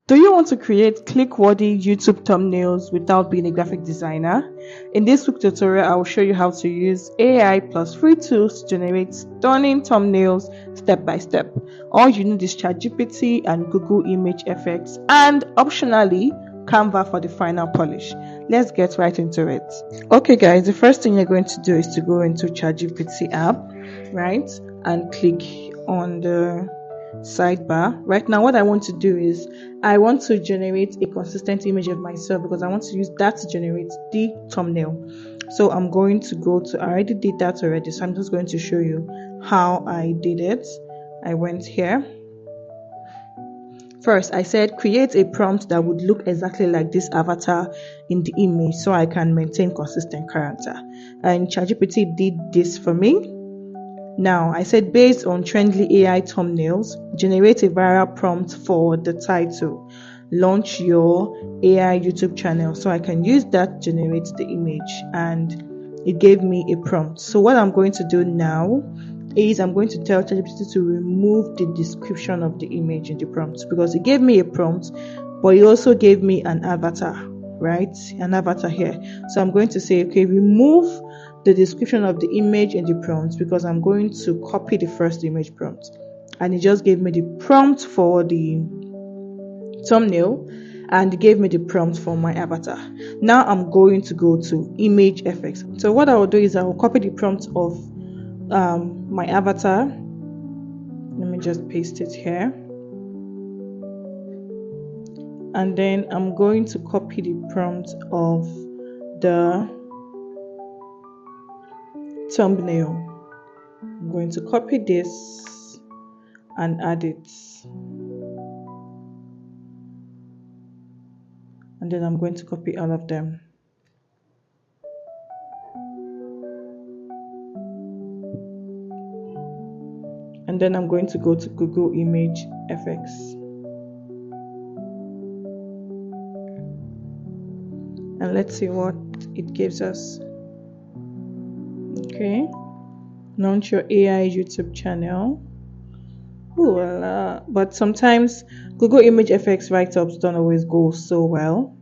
Do you want to create click-worthy YouTube thumbnails without being a graphic designer? In this quick tutorial, I will show you how to use AI plus free tools to generate stunning thumbnails step by step. All you need is ChatGPT and Google ImageFX, and optionally, Canva for the final polish. Let's get right into it. Okay guys, the first thing you're going to do is to go into ChatGPT app, right? And click on the sidebar. Right now what I want to do is I want to generate a consistent image of myself because I want to use that to generate the thumbnail. So I'm going to go to, I already did that already, so I'm just going to show you how I did it. I went here. First, I said create a prompt that would look exactly like this avatar in the image so I can maintain consistent character. And ChatGPT did this for me. Now, I said based on trendy AI thumbnails, generate a viral prompt for the title. Launch your AI YouTube channel. So I can use that to generate the image, and it gave me a prompt. So what I'm going to do now is I'm going to tell ChatGPT to remove the description of the image in the prompt, because it gave me a prompt, but it also gave me an avatar, right? An avatar here. So I'm going to say, okay, remove the description of the image in the prompt, because I'm going to copy the first image prompt. And it just gave me the prompt for the thumbnail, and it gave me the prompt for my avatar. Now I'm going to go to ImageFX. So what I will do is I will copy the prompt of my avatar. Let me just paste it here. And then I'm going to copy the prompt of the thumbnail. I'm going to copy this and add it. And then I'm going to copy all of them. And then I'm going to go to Google ImageFX. And let's see what it gives us. Okay. Launch your AI YouTube channel. Ooh, but sometimes Google ImageFX write-ups don't always go so well.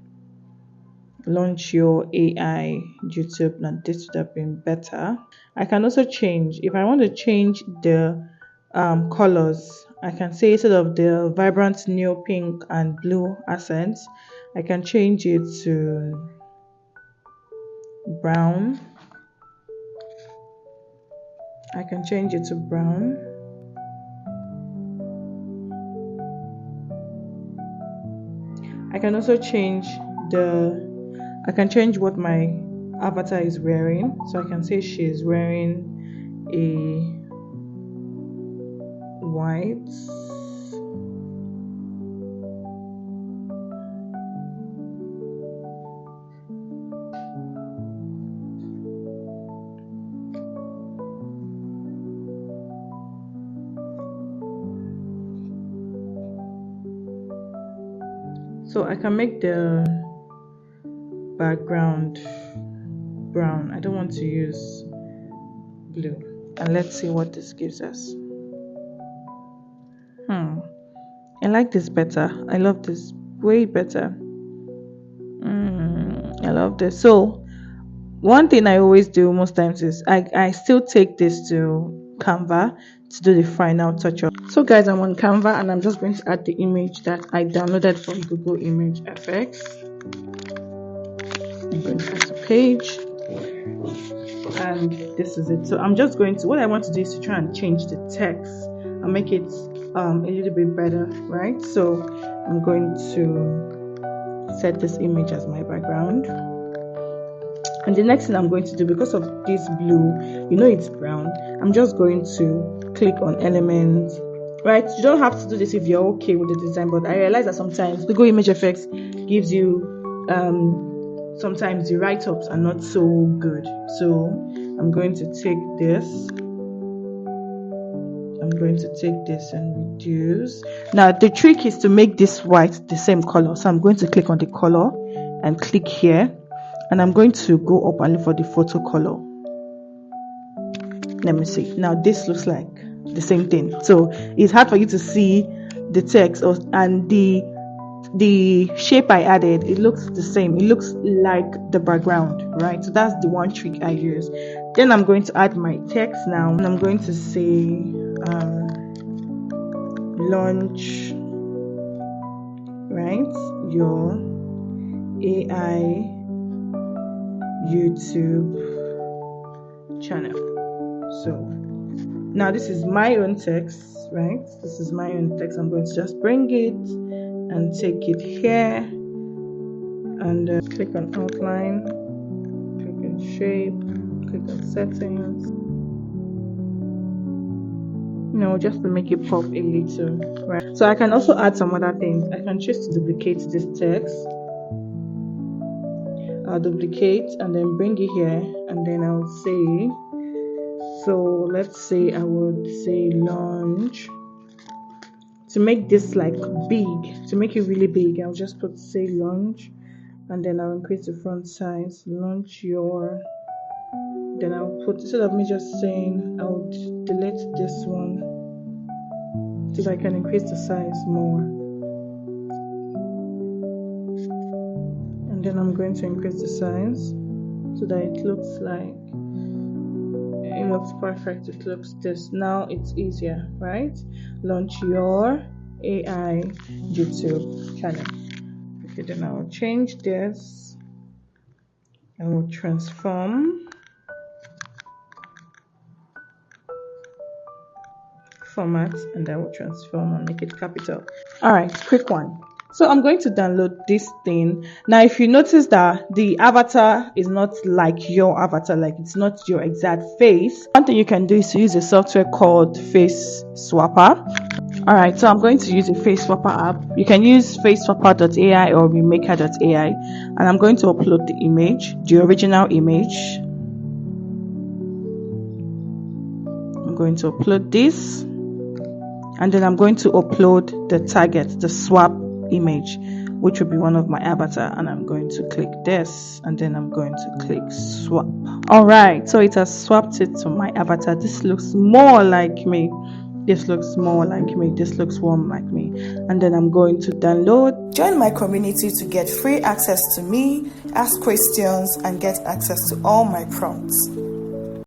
Launch your AI YouTube. Now this would have been better. I can also change, if I want to change the colors, I can say instead of the vibrant neo pink and blue accents, I can change it to brown. I can change it to brown. I can also change I can change what my avatar is wearing. So I can say she's wearing a white. So I can make the background brown. I don't want to use blue. And let's see what this gives us. I like this better. I love this way better. I love this. So one thing I always do most times is I still take this to Canva to do the final touch-up. So guys, I'm on Canva and I'm just going to add the image that I downloaded from Google ImageFX. I'm going to add the page, and this is it. So I'm just going to, what I want to do is to try and change the text and make it a little bit better, right? So I'm going to set this image as my background. And the next thing I'm going to do, because of this blue, you know it's brown, I'm just going to click on elements, right? You don't have to do this if you're okay with the design, but I realize that sometimes Google ImageFX gives you sometimes the write-ups are not so good. So I'm going to take this. I'm going to take this and reduce. Now the trick is to make this white the same color. So I'm going to click on the color and click here. And I'm going to go up and look for the photo color. Let me see. Now this looks like the same thing. So it's hard for you to see the text and the the shape I added, it looks the same. It looks like the background, right? So that's the one trick I use. Then I'm going to add my text now, and I'm going to say launch, right, your AI YouTube channel. So now this is my own text, right? This is my own text. I'm going to just bring it and take it here and click on outline, click on shape, click on settings, just to make it pop a little, right? So I can also add some other things. I can choose to duplicate this text. I'll duplicate and then bring it here, and then I'll say, so let's say I would say launch. To make this like big, to make it really big, I'll just put say launch, and then I'll increase the font size, launch your, then I'll put, instead of me just saying, I'll delete this one so that I can increase the size more. And then I'm going to increase the size so that it looks like, it looks perfect. It looks this. Now it's easier, right? Launch your AI YouTube channel. Okay, then I'll change this. I will transform format, and I will transform and make it capital. All right, quick one. So I'm going to download this thing. Now, if you notice that the avatar is not like your avatar, like it's not your exact face, one thing you can do is to use a software called FaceSwapper. All right, so I'm going to use a FaceSwapper app. You can use FaceSwapper.ai or Remaker.ai, and I'm going to upload the image, the original image. I'm going to upload this, and then I'm going to upload the target, the swap image, which will be one of my avatar, and I'm going to click this, and then I'm going to click swap. All right, so it has swapped it to my avatar. This looks more like me, this looks more like me, this looks warm like me. And then I'm going to download. Join my community to get free access to me, ask questions, and get access to all my prompts.